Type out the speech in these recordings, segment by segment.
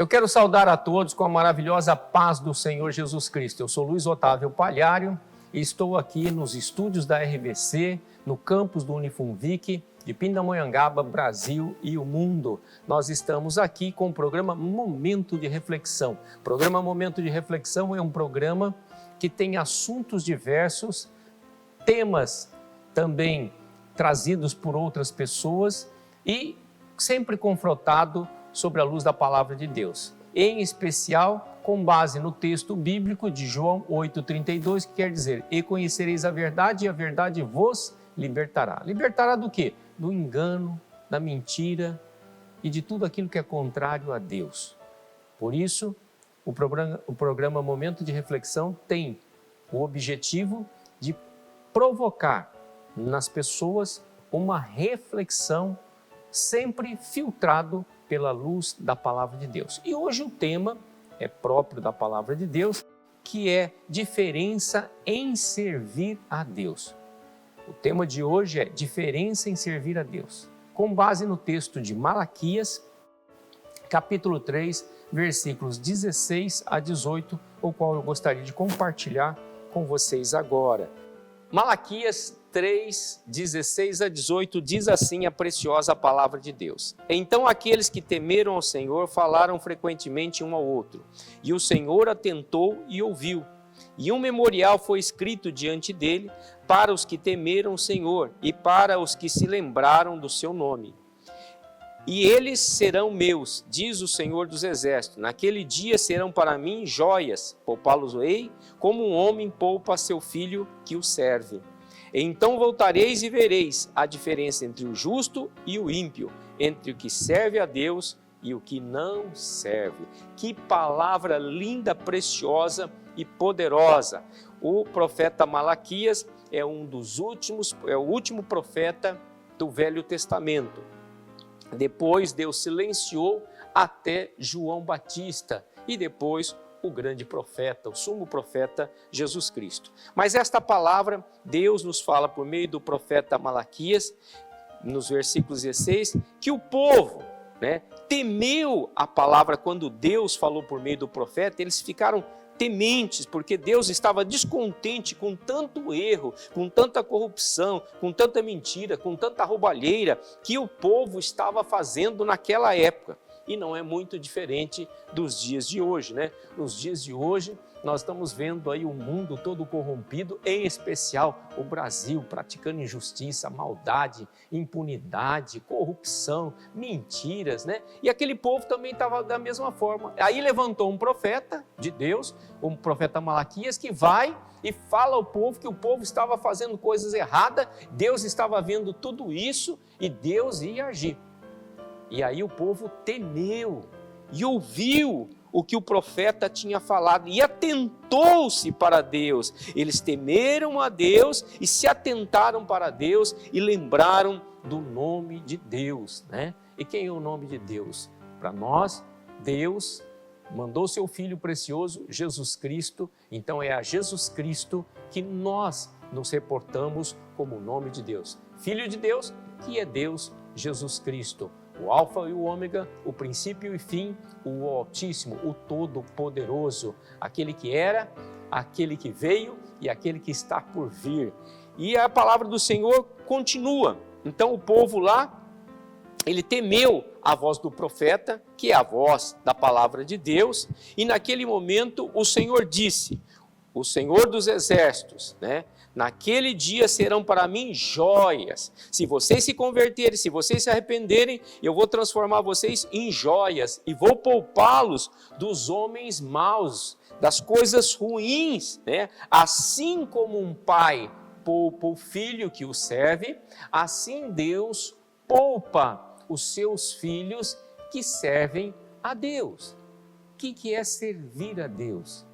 Eu quero saudar a todos com a maravilhosa paz do Senhor Jesus Cristo. Eu sou Luiz Otávio Palhario e estou aqui nos estúdios da RBC, no campus do Unifunvic, de Pindamonhangaba, Brasil e o mundo. Nós estamos aqui com o programa Momento de Reflexão. O programa Momento de Reflexão é um programa que tem assuntos diversos, temas também trazidos por outras pessoas e sempre confrontado sobre a luz da palavra de Deus. Em especial, com base no texto bíblico de João 8,32, que quer dizer: e conhecereis a verdade, e a verdade vos libertará. Libertará do quê? Do engano, da mentira e de tudo aquilo que é contrário a Deus. Por isso, o programa Momento de Reflexão tem o objetivo de provocar nas pessoas uma reflexão sempre filtrado pela luz da palavra de Deus. E hoje o tema é próprio da palavra de Deus, que é diferença em servir a Deus. O tema de hoje é diferença em servir a Deus, com base no texto de Malaquias, capítulo 3, versículos 16 a 18, o qual eu gostaria de compartilhar com vocês agora. Malaquias 3, 16 a 18, diz assim a preciosa palavra de Deus: então aqueles que temeram ao Senhor falaram frequentemente um ao outro, e o Senhor atentou e ouviu. E um memorial foi escrito diante dele para os que temeram o Senhor e para os que se lembraram do seu nome. E eles serão meus, diz o Senhor dos Exércitos. Naquele dia serão para mim joias, poupá-los-ei, como um homem poupa seu filho que o serve. Então voltareis e vereis a diferença entre o justo e o ímpio, entre o que serve a Deus e o que não serve. Que palavra linda, preciosa e poderosa. O profeta Malaquias é o último profeta do Velho Testamento. Depois Deus silenciou até João Batista e depois o grande profeta, o sumo profeta Jesus Cristo. Mas esta palavra, Deus nos fala por meio do profeta Malaquias, nos versículos 16, que o povo, temeu a palavra quando Deus falou por meio do profeta. Eles ficaram tementes, porque Deus estava descontente com tanto erro, com tanta corrupção, com tanta mentira, com tanta roubalheira que o povo estava fazendo naquela época. E não é muito diferente dos dias de hoje, Nos dias de hoje, nós estamos vendo aí o mundo todo corrompido, em especial o Brasil, praticando injustiça, maldade, impunidade, corrupção, mentiras, E aquele povo também estava da mesma forma. Aí levantou um profeta de Deus, o profeta Malaquias, que vai e fala ao povo que o povo estava fazendo coisas erradas, Deus estava vendo tudo isso e Deus ia agir. E aí o povo temeu e ouviu o que o profeta tinha falado e atentou-se para Deus. Eles temeram a Deus e se atentaram para Deus e lembraram do nome de Deus, E quem é o nome de Deus? Para nós, Deus mandou seu Filho precioso, Jesus Cristo. Então é a Jesus Cristo que nós nos reportamos como o nome de Deus. Filho de Deus, que é Deus, Jesus Cristo. O Alfa e o Ômega, o princípio e fim, o Altíssimo, o Todo-Poderoso, aquele que era, aquele que veio e aquele que está por vir. E a palavra do Senhor continua. Então o povo lá, ele temeu a voz do profeta, que é a voz da palavra de Deus, e naquele momento o Senhor disse, o Senhor dos Exércitos, naquele dia serão para mim joias. Se vocês se converterem, se vocês se arrependerem, eu vou transformar vocês em joias e vou poupá-los dos homens maus, das coisas ruins, Assim como um pai poupa o filho que o serve, assim Deus poupa os seus filhos que servem a Deus. O que é servir a Deus?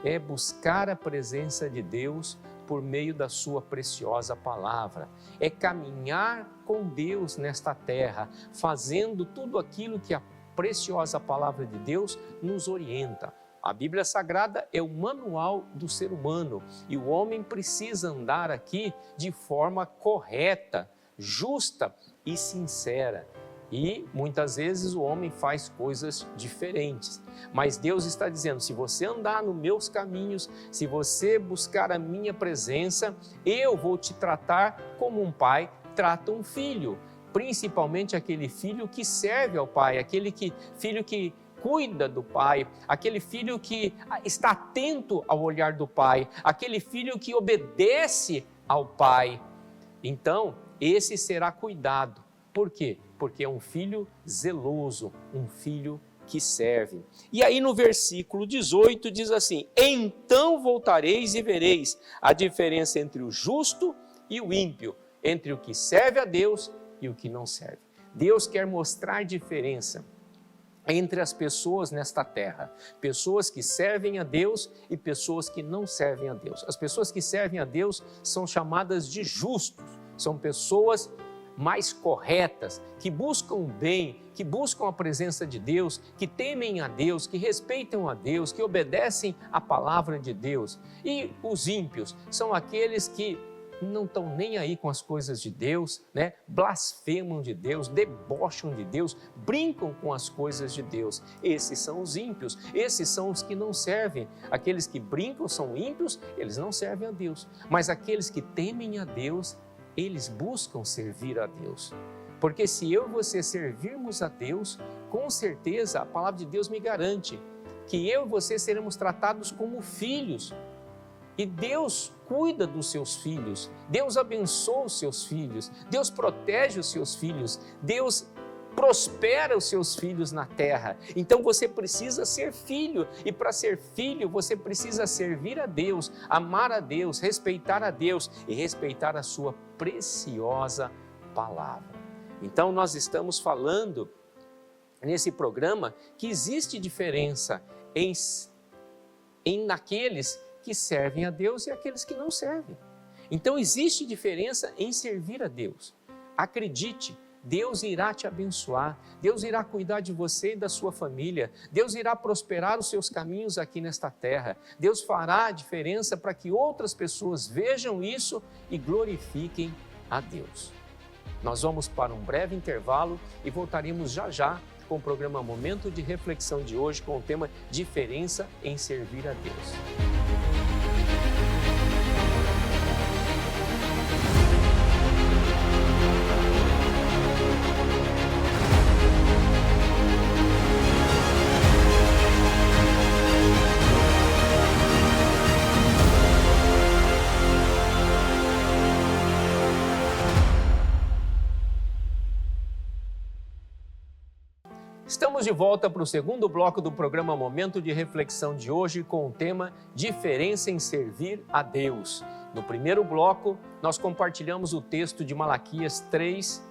É buscar a presença de Deus por meio da sua preciosa palavra. É caminhar com Deus nesta terra, fazendo tudo aquilo que a preciosa palavra de Deus nos orienta. A Bíblia Sagrada é o manual do ser humano e o homem precisa andar aqui de forma correta, justa e sincera. E muitas vezes o homem faz coisas diferentes. Mas Deus está dizendo, se você andar nos meus caminhos, se você buscar a minha presença, eu vou te tratar como um pai trata um filho. Principalmente aquele filho que serve ao pai, filho que cuida do pai, aquele filho que está atento ao olhar do pai, aquele filho que obedece ao pai. Então, esse será cuidado. Por quê? Porque é um filho zeloso, um filho que serve. E aí no versículo 18 diz assim: então voltareis e vereis a diferença entre o justo e o ímpio, entre o que serve a Deus e o que não serve. Deus quer mostrar diferença entre as pessoas nesta terra, pessoas que servem a Deus e pessoas que não servem a Deus. As pessoas que servem a Deus são chamadas de justos, são pessoas mais corretas, que buscam o bem, que buscam a presença de Deus, que temem a Deus, que respeitam a Deus, que obedecem à palavra de Deus. E os ímpios são aqueles que não estão nem aí com as coisas de Deus, né? Blasfemam de Deus, debocham de Deus, brincam com as coisas de Deus. Esses são os ímpios, esses são os que não servem. Aqueles que brincam são ímpios, eles não servem a Deus. Mas aqueles que temem a Deus, eles buscam servir a Deus. Porque se eu e você servirmos a Deus, com certeza a palavra de Deus me garante que eu e você seremos tratados como filhos. E Deus cuida dos seus filhos, Deus abençoa os seus filhos, Deus protege os seus filhos, Deus prospera os seus filhos na terra. Então você precisa ser filho, e para ser filho você precisa servir a Deus, amar a Deus, respeitar a Deus e respeitar a sua preciosa palavra. Então nós estamos falando nesse programa que existe diferença naqueles que servem a Deus e aqueles que não servem. Então existe diferença em servir a Deus. Acredite, Deus irá te abençoar, Deus irá cuidar de você e da sua família, Deus irá prosperar os seus caminhos aqui nesta terra, Deus fará a diferença para que outras pessoas vejam isso e glorifiquem a Deus. Nós vamos para um breve intervalo e voltaremos já já com o programa Momento de Reflexão de hoje com o tema Diferença em Servir a Deus. Estamos de volta para o segundo bloco do programa Momento de Reflexão de hoje com o tema Diferença em Servir a Deus. No primeiro bloco, nós compartilhamos o texto de Malaquias 3,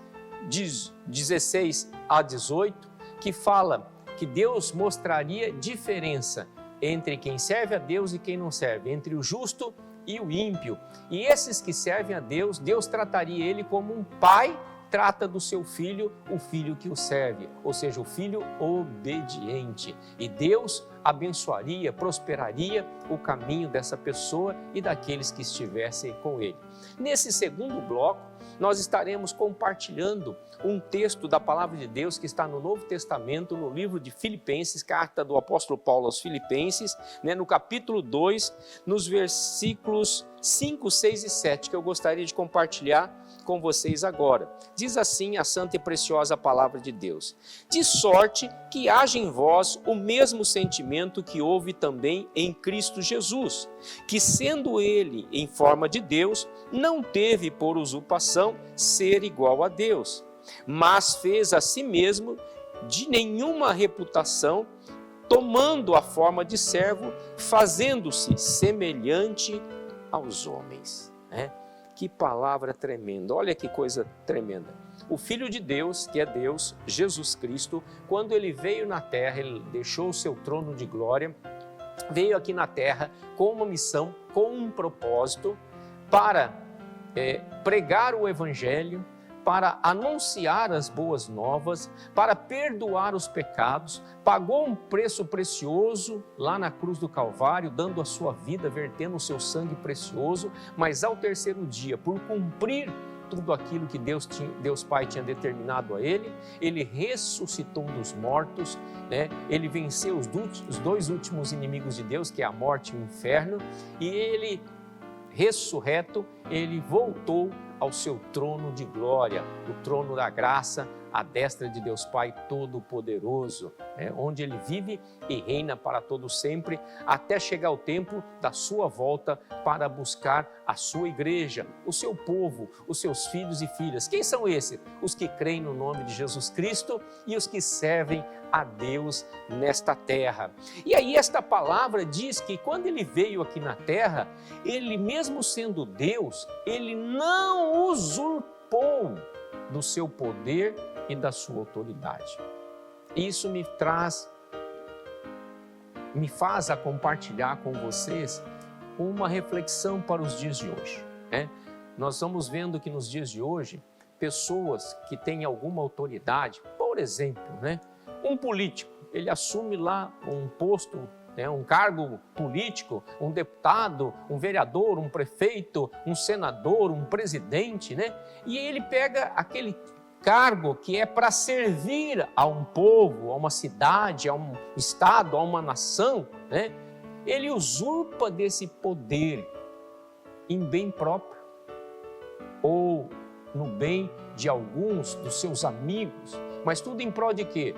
16 a 18, que fala que Deus mostraria diferença entre quem serve a Deus e quem não serve, entre o justo e o ímpio. E esses que servem a Deus, Deus trataria ele como um pai trata do seu filho, o filho que o serve, ou seja, o filho obediente. E Deus abençoaria, prosperaria o caminho dessa pessoa e daqueles que estivessem com ele. Nesse segundo bloco, nós estaremos compartilhando um texto da palavra de Deus que está no Novo Testamento, no livro de Filipenses, carta do apóstolo Paulo aos Filipenses, no capítulo 2, nos versículos 5, 6 e 7, que eu gostaria de compartilhar com vocês agora. Diz assim a santa e preciosa palavra de Deus: de sorte que haja em vós o mesmo sentimento que houve também em Cristo Jesus, que sendo ele em forma de Deus, não teve por usurpação ser igual a Deus, mas fez a si mesmo de nenhuma reputação, tomando a forma de servo, fazendo-se semelhante aos homens. Que palavra tremenda, olha que coisa tremenda. O Filho de Deus, que é Deus, Jesus Cristo, quando ele veio na terra, ele deixou o seu trono de glória, veio aqui na terra com uma missão, com um propósito, para pregar o Evangelho, para anunciar as boas novas, para perdoar os pecados, pagou um preço precioso lá na cruz do Calvário, dando a sua vida, vertendo o seu sangue precioso, mas ao terceiro dia, por cumprir tudo aquilo que Deus Pai tinha determinado a ele. Ele ressuscitou dos mortos, né? Ele venceu os dois últimos inimigos de Deus, que é a morte e o inferno, e ele, ressurreto, ele voltou ao seu trono de glória, o trono da graça, à destra de Deus Pai Todo-Poderoso, onde Ele vive e reina para todo sempre, até chegar o tempo da sua volta para buscar a sua igreja, o seu povo, os seus filhos e filhas. Quem são esses? Os que creem no nome de Jesus Cristo e os que servem a Deus nesta terra. E aí esta palavra diz que quando Ele veio aqui na terra, Ele mesmo sendo Deus, Ele não usurpou do seu poder e da sua autoridade. Isso me faz a compartilhar com vocês uma reflexão para os dias de hoje, né? Nós estamos vendo que nos dias de hoje, pessoas que têm alguma autoridade, por exemplo, né? Um político, ele assume lá um posto, um cargo político, um deputado, um vereador, um prefeito, um senador, um presidente, né? E ele pega aquele cargo que é para servir a um povo, a uma cidade, a um estado, a uma nação, né? Ele usurpa desse poder em bem próprio ou no bem de alguns dos seus amigos, mas tudo em prol de quê?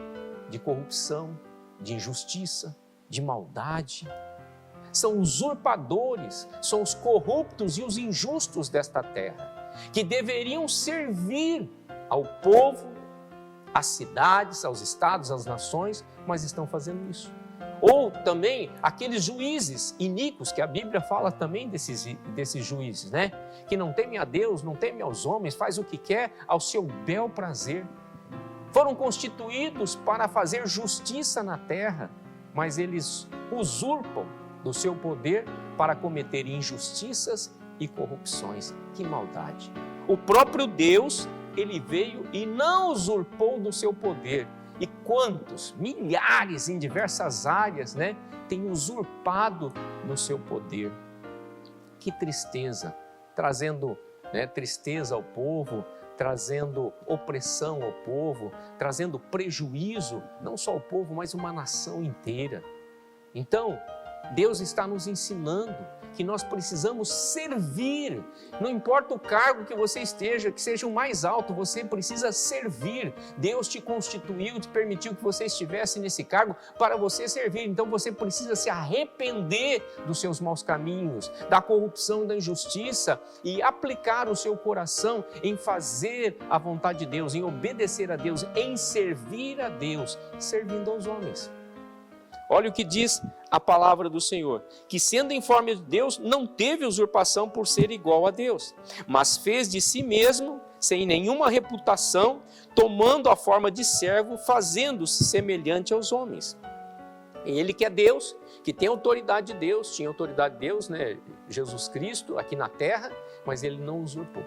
De corrupção, de injustiça, de maldade. São usurpadores, são os corruptos e os injustos desta terra, que deveriam servir ao povo, às cidades, aos estados, às nações, mas estão fazendo isso. Ou também aqueles juízes iníquos, que a Bíblia fala também desses juízes, né? Que não temem a Deus, não temem aos homens, faz o que quer ao seu bel prazer. Foram constituídos para fazer justiça na terra, mas eles usurpam do seu poder para cometer injustiças e corrupções. Que maldade! O próprio Deus, Ele veio e não usurpou do seu poder. E quantos, milhares em diversas áreas, né, têm usurpado no seu poder. Que tristeza, trazendo, né, tristeza ao povo, trazendo opressão ao povo, trazendo prejuízo, não só ao povo, mas uma nação inteira. Então, Deus está nos ensinando que nós precisamos servir, não importa o cargo que você esteja, que seja o mais alto, você precisa servir. Deus te constituiu, te permitiu que você estivesse nesse cargo para você servir, então você precisa se arrepender dos seus maus caminhos, da corrupção, da injustiça e aplicar o seu coração em fazer a vontade de Deus, em obedecer a Deus, em servir a Deus, servindo aos homens. Olha o que diz a palavra do Senhor, que sendo em forma de Deus, não teve usurpação por ser igual a Deus, mas fez de si mesmo, sem nenhuma reputação, tomando a forma de servo, fazendo-se semelhante aos homens. Ele que é Deus, que tem autoridade de Deus, tinha autoridade de Deus, né? Jesus Cristo aqui na terra, mas ele não usurpou.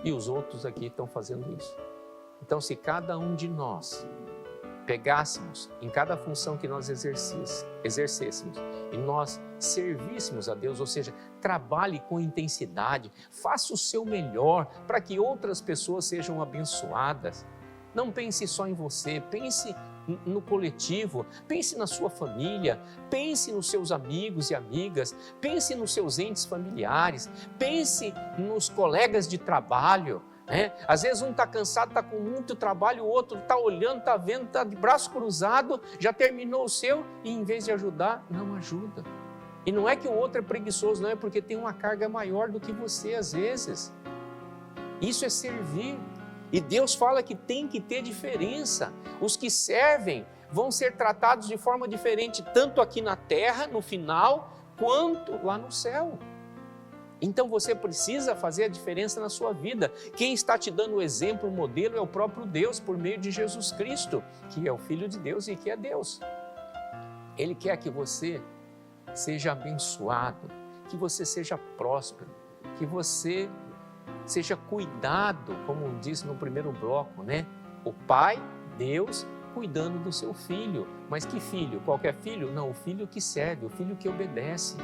E os outros aqui estão fazendo isso. Então, se cada um de nós pegássemos em cada função que nós exercêssemos e nós servíssemos a Deus, ou seja, trabalhe com intensidade, faça o seu melhor para que outras pessoas sejam abençoadas. Não pense só em você, pense no coletivo, pense na sua família, pense nos seus amigos e amigas, pense nos seus entes familiares, pense nos colegas de trabalho. Às vezes um está cansado, está com muito trabalho, o outro está olhando, está vendo, está de braço cruzado, já terminou o seu e em vez de ajudar, não ajuda. E não é que o outro é preguiçoso, não, é porque tem uma carga maior do que você às vezes. Isso é servir. E Deus fala que tem que ter diferença. Os que servem vão ser tratados de forma diferente, tanto aqui na terra, no final, quanto lá no céu. Então você precisa fazer a diferença na sua vida. Quem está te dando o exemplo, o modelo é o próprio Deus, por meio de Jesus Cristo, que é o Filho de Deus e que é Deus. Ele quer que você seja abençoado, que você seja próspero, que você seja cuidado, como disse no primeiro bloco, né? O Pai, Deus, cuidando do seu filho. Mas que filho? Qualquer filho? Não, o filho que serve, o filho que obedece.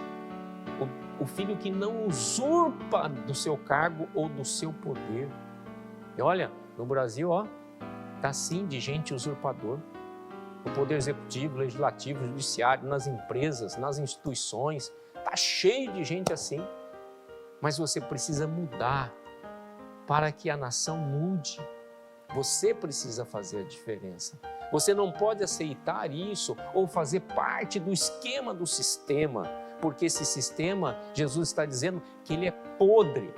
o filho que não usurpa do seu cargo ou do seu poder. E olha, no Brasil, tá assim de gente usurpador. No poder executivo, legislativo, judiciário, nas empresas, nas instituições, tá cheio de gente assim. Mas você precisa mudar para que a nação mude. Você precisa fazer a diferença. Você não pode aceitar isso ou fazer parte do esquema do sistema, porque esse sistema, Jesus está dizendo que ele é podre.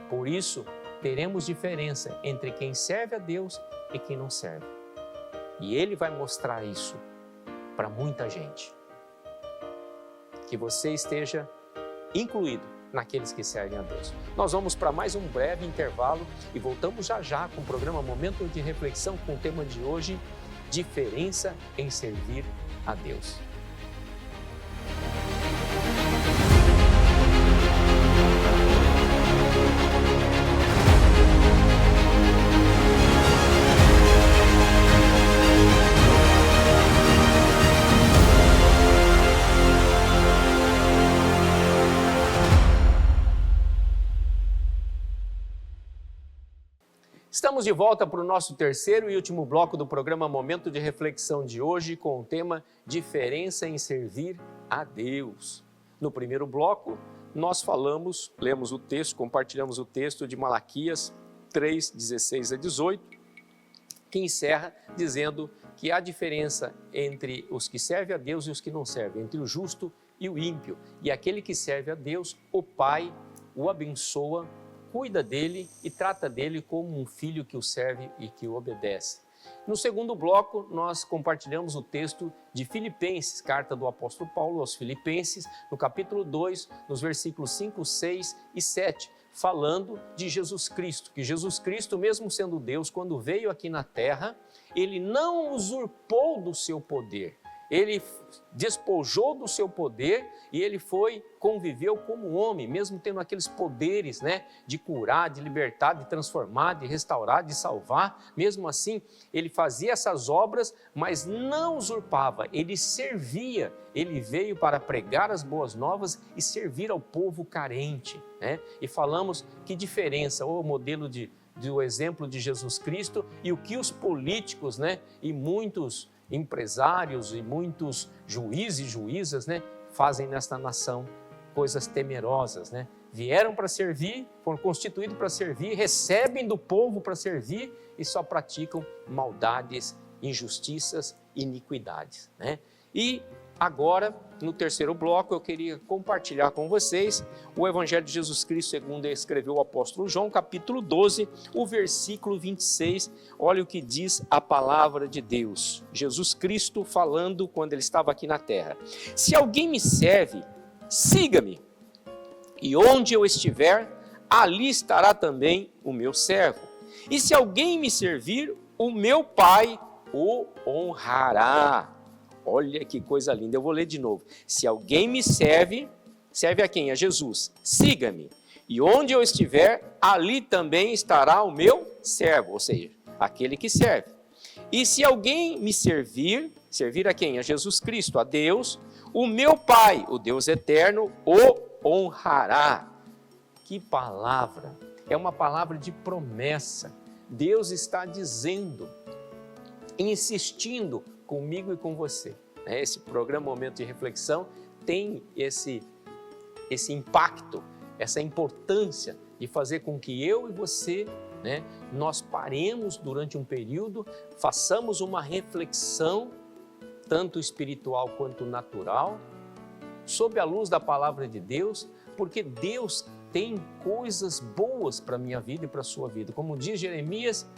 Por isso, teremos diferença entre quem serve a Deus e quem não serve. E ele vai mostrar isso para muita gente. Que você esteja incluído naqueles que servem a Deus. Nós vamos para mais um breve intervalo e voltamos já já com o programa Momento de Reflexão com o tema de hoje, diferença em servir a Deus. Estamos de volta para o nosso terceiro e último bloco do programa Momento de Reflexão de hoje com o tema Diferença em Servir a Deus. No primeiro bloco, nós lemos o texto, compartilhamos o texto de Malaquias 3, 16 a 18, que encerra dizendo que há diferença entre os que servem a Deus e os que não servem, entre o justo e o ímpio. E aquele que serve a Deus, o Pai o abençoa, cuida dele e trata dele como um filho que o serve e que o obedece. No segundo bloco, nós compartilhamos o texto de Filipenses, carta do apóstolo Paulo aos Filipenses, no capítulo 2, nos versículos 5, 6 e 7, falando de Jesus Cristo, que Jesus Cristo, mesmo sendo Deus, quando veio aqui na terra, ele não usurpou do seu poder. Ele despojou do seu poder e ele conviveu como homem, mesmo tendo aqueles poderes, de curar, de libertar, de transformar, de restaurar, de salvar. Mesmo assim, ele fazia essas obras, mas não usurpava, ele servia. Ele veio para pregar as boas novas e servir ao povo carente. E falamos que diferença, o modelo do exemplo de Jesus Cristo e o que os políticos, e muitos empresários e muitos juízes e juízas, fazem nesta nação coisas temerosas, Vieram para servir, foram constituídos para servir, recebem do povo para servir e só praticam maldades, injustiças, iniquidades, E agora, no terceiro bloco, eu queria compartilhar com vocês o Evangelho de Jesus Cristo, segundo escreveu o apóstolo João, capítulo 12, o versículo 26. Olha o que diz a palavra de Deus. Jesus Cristo falando quando ele estava aqui na terra. Se alguém me serve, siga-me, e onde eu estiver, ali estará também o meu servo. E se alguém me servir, o meu Pai o honrará. Olha que coisa linda, eu vou ler de novo. Se alguém me serve, serve a quem? A Jesus. Siga-me. E onde eu estiver, ali também estará o meu servo, ou seja, aquele que serve. E se alguém me servir, servir a quem? A Jesus Cristo, a Deus, o meu Pai, o Deus eterno, o honrará. Que palavra! É uma palavra de promessa. Deus está dizendo, insistindo comigo e com você. Esse programa Momento de Reflexão tem esse impacto, essa importância de fazer com que eu e você, nós paremos durante um período, façamos uma reflexão, tanto espiritual quanto natural, sob a luz da palavra de Deus, porque Deus tem coisas boas para a minha vida e para a sua vida. Como diz Jeremias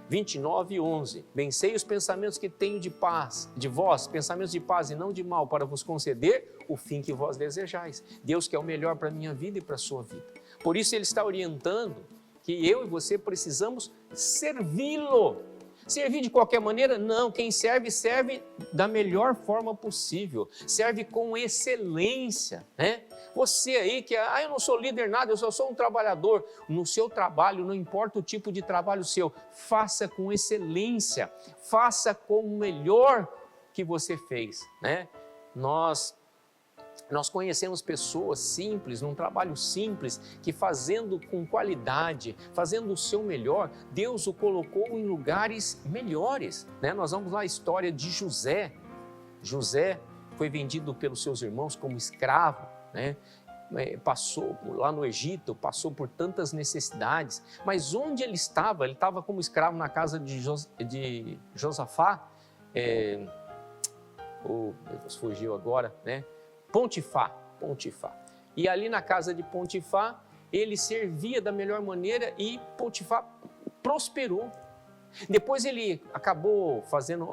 29, 11. Vencei os pensamentos que tenho de paz, de vós, pensamentos de paz e não de mal, para vos conceder o fim que vós desejais. Deus quer o melhor para a minha vida e para a sua vida. Por isso Ele está orientando que eu e você precisamos servi-lo. Servir de qualquer maneira? Não, quem serve, serve da melhor forma possível, serve com excelência, Você aí que, eu não sou líder nada, eu só sou um trabalhador. No seu trabalho, não importa o tipo de trabalho seu, faça com excelência, faça com o melhor que você fez, Nós Nós conhecemos pessoas simples, num trabalho simples, que fazendo com qualidade, fazendo o seu melhor, Deus o colocou em lugares melhores, né? Nós vamos lá a história de José. José foi vendido pelos seus irmãos como escravo, né? Passou lá no Egito, passou por tantas necessidades, mas onde ele estava como escravo na casa de Josafá, fugiu agora, né? Potifar. E ali na casa de Potifar, ele servia da melhor maneira e Potifar prosperou. Depois ele acabou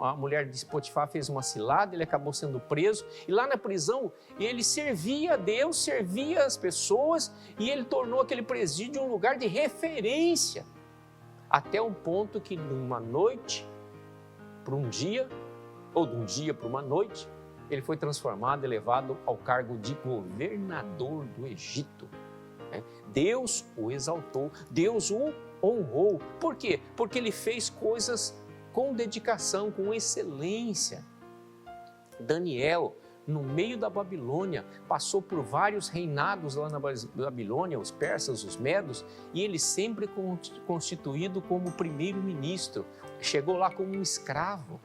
a mulher de Potifar fez uma cilada, ele acabou sendo preso, e lá na prisão ele servia a Deus, servia as pessoas, e ele tornou aquele presídio um lugar de referência, até um ponto que de uma noite para um dia, ou de um dia para uma noite, ele foi transformado e levado ao cargo de governador do Egito. Deus o exaltou, Deus o honrou. Por quê? Porque ele fez coisas com dedicação, com excelência. Daniel, no meio da Babilônia, passou por vários reinados lá na Babilônia, os persas, os medos, e ele sempre constituído como primeiro-ministro. Chegou lá como um escravo.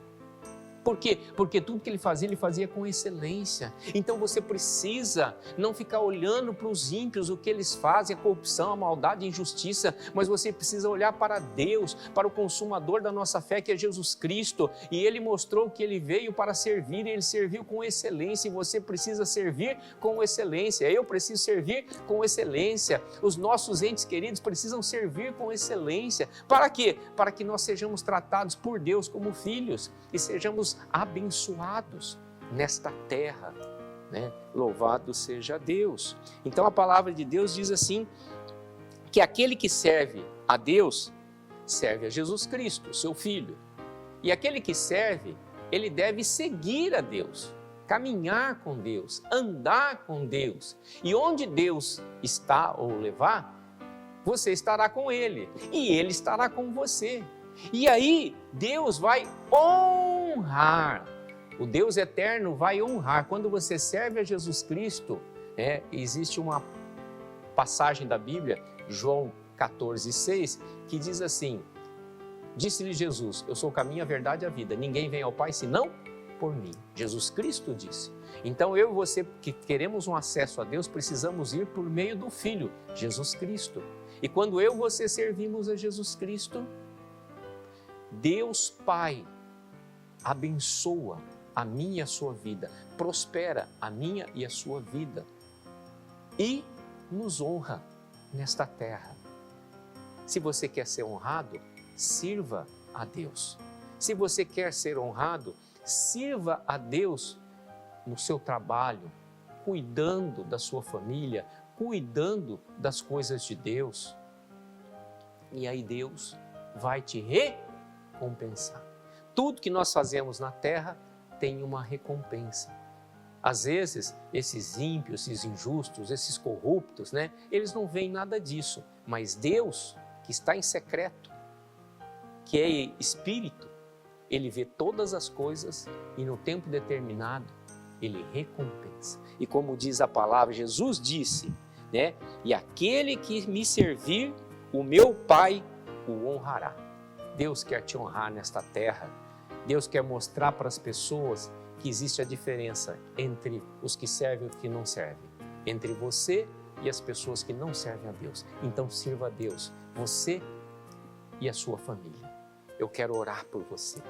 Por quê? Porque tudo que ele fazia com excelência. Então você precisa não ficar olhando para os ímpios, o que eles fazem, a corrupção, a maldade, a injustiça, mas você precisa olhar para Deus, para o consumador da nossa fé, que é Jesus Cristo. E Ele mostrou que Ele veio para servir, e Ele serviu com excelência, e você precisa servir com excelência. Eu preciso servir com excelência. Os nossos entes queridos precisam servir com excelência. Para quê? Para que nós sejamos tratados por Deus como filhos e sejamos abençoados nesta terra, né? Louvado seja Deus. Então a palavra de Deus diz assim, que aquele que serve a Deus, serve a Jesus Cristo, seu Filho. E aquele que serve, ele deve seguir a Deus, caminhar com Deus, andar com Deus. E onde Deus está ou levar, você estará com Ele, e Ele estará com você. E aí Deus vai honrar, o Deus eterno vai honrar. Quando você serve a Jesus Cristo, existe uma passagem da Bíblia, João 14,6, que diz assim, disse-lhe Jesus, eu sou o caminho, a verdade e a vida, ninguém vem ao Pai senão por mim. Jesus Cristo disse. Então eu e você que queremos um acesso a Deus, precisamos ir por meio do Filho, Jesus Cristo. E quando eu e você servimos a Jesus Cristo, Deus Pai abençoa a minha e a sua vida, prospera a minha e a sua vida e nos honra nesta terra. Se você quer ser honrado, sirva a Deus. Se você quer ser honrado, sirva a Deus no seu trabalho, cuidando da sua família, cuidando das coisas de Deus. E aí Deus vai te recompensar. Tudo que nós fazemos na terra tem uma recompensa. Às vezes, esses ímpios, esses injustos, esses corruptos, eles não veem nada disso. Mas Deus, que está em secreto, que é Espírito, Ele vê todas as coisas e no tempo determinado, Ele recompensa. E como diz a palavra, Jesus disse, e aquele que me servir, o meu Pai o honrará. Deus quer te honrar nesta terra. Deus quer mostrar para as pessoas que existe a diferença entre os que servem e os que não servem, entre você e as pessoas que não servem a Deus. Então sirva a Deus, você e a sua família. Eu quero orar por você,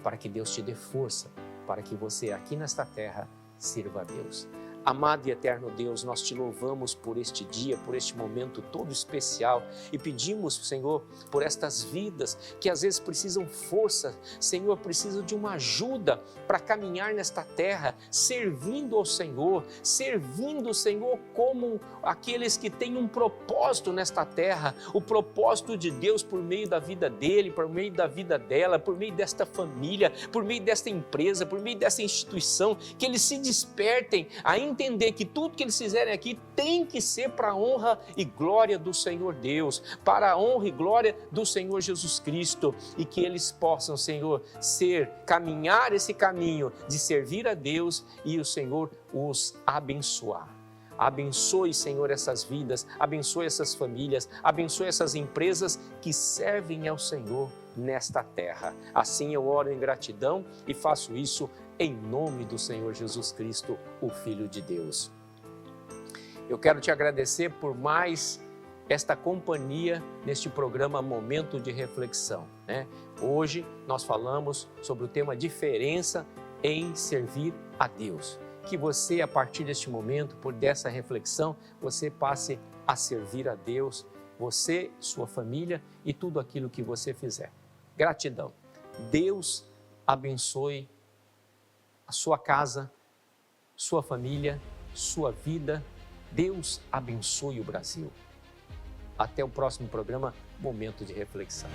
para que Deus te dê força, para que você aqui nesta terra sirva a Deus. Amado e eterno Deus, nós te louvamos por este dia, por este momento todo especial e pedimos, Senhor, por estas vidas que às vezes precisam força, Senhor, precisam de uma ajuda para caminhar nesta terra, servindo ao Senhor, servindo o Senhor como aqueles que têm um propósito nesta terra, o propósito de Deus por meio da vida dele, por meio da vida dela, por meio desta família, por meio desta empresa, por meio dessa instituição, que eles se despertem a entender que tudo que eles fizerem aqui tem que ser para a honra e glória do Senhor Deus, para a honra e glória do Senhor Jesus Cristo, e que eles possam, Senhor, caminhar esse caminho de servir a Deus e o Senhor os abençoar. Abençoe, Senhor, essas vidas, abençoe essas famílias, abençoe essas empresas que servem ao Senhor nesta terra. Assim eu oro em gratidão e faço isso em nome do Senhor Jesus Cristo, o Filho de Deus. Eu quero te agradecer por mais esta companhia neste programa Momento de Reflexão, né? Hoje nós falamos sobre o tema diferença em servir a Deus. Que você, a partir deste momento, por dessa reflexão, você passe a servir a Deus, você, sua família e tudo aquilo que você fizer. Gratidão. Deus abençoe a sua casa, sua família, sua vida. Deus abençoe o Brasil. Até o próximo programa, Momento de Reflexão.